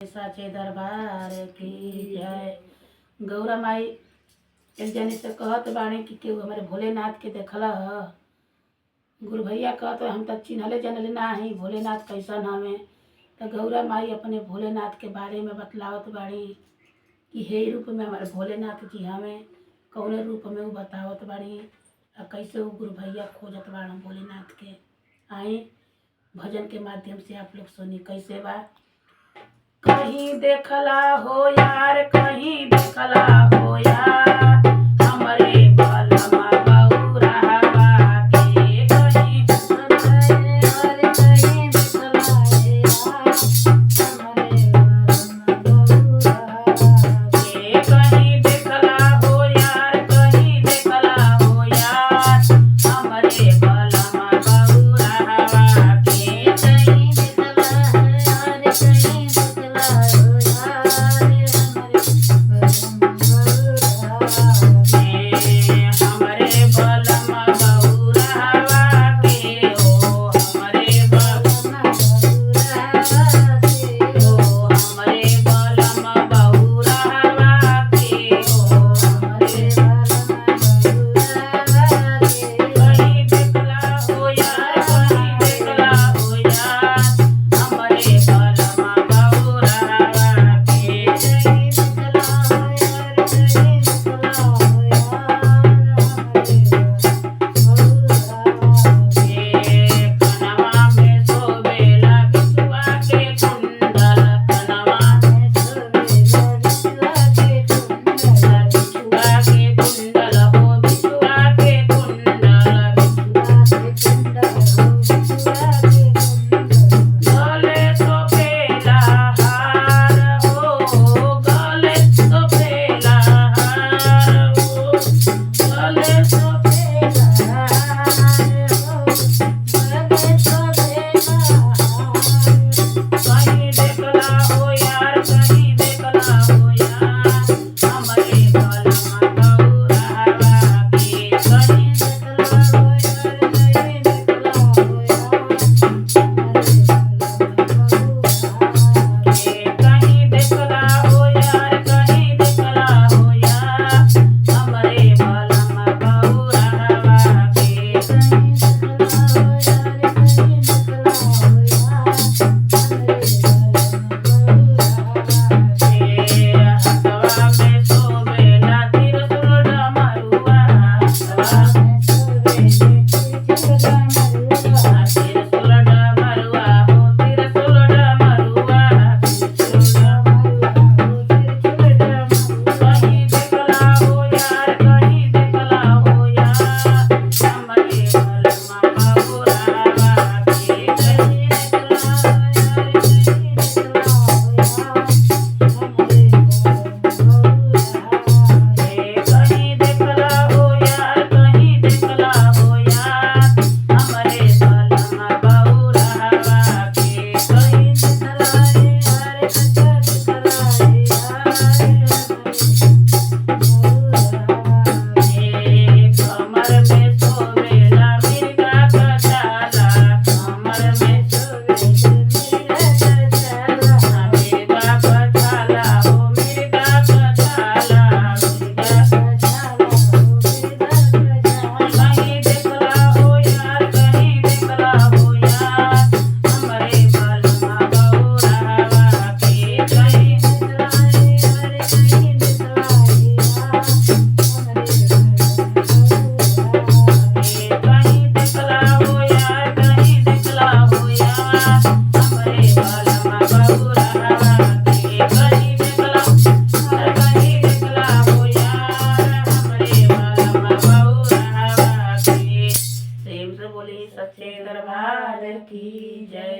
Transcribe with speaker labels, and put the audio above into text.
Speaker 1: साचे दरबार की जय। गौरा माई एक जनी से कहत बाणी कि केहू हमारे भोलेनाथ के देखला ह। गुरु भैया कहत हम तक चिन्हले जनले नाही भोलेनाथ कैसन हमें। तो गौरा माई अपने भोलेनाथ के बारे में बतलावत बाड़ी कि हे रूप में हमारे भोलेनाथ जी हमें कौने रूप में वो बतावत बाड़ी और कैसे वो गुरु भैया खोजत बाड़ भोलेनाथ के। आई भजन के माध्यम से आप लोग सुनी कैसे बा। कहीं देखला हो यार कहीं देखला हो यार हमरे बलमा बौरावा के कहीं कहीं देखला हो यार कहीं देखला हो यार हमरे बलमा बौरावा के कहीं हमरे बलमा बौरावा के ओ हमरे बलमा बौरावा के ओ कहीं देखला हो यार कहीं देखला हो यार हमरे बलमा बौरावा के कनवा में सोबेला बिछुआ के कुंडल कनवा बिछुआ के कुंडल हो बिछुआ के कुंडल गले सोबेला हार हो गले सोबेला हार हो गले सोबेला कहीं देखला हो यार कहीं देखला हो यार हमरे बलमा बौरावा के कहीं देखला हो यार कहीं देखला हो कहीं देखला हो यार कहीं देखला हो यार हमरे बलमा बौरावा के हथवा में सोबेला त्रिशूल डमरुआ त्रिशूल डमरुआ हो त्रिशूल डमरुआ कहीं देखला हो यार कहीं देखला हो यार हमरे बलमा बौरावा के कहीं देखला हो यार कहीं देखला हो कहीं देखला हो यार कहीं देखला हो यार हमरे बलमा बौरावा के कहीं देखला यार कमर में सोबेला मिर्गा का छाला कमर में मिर्गा का छाला हो मिर्गा का छाला कहीं देखला हो यार कहीं देखला हो यार हमरे बलमा बौरावा के कहीं देखला यार कहीं देखला कहीं देखला हो यार कहीं देखला हो यार हमरे बलमा बौरावा के कहीं देखला यार कहीं देखला हो यार हमरे बलमा बौरावा के। प्रेम से बोली सच्चे दरबार की जय।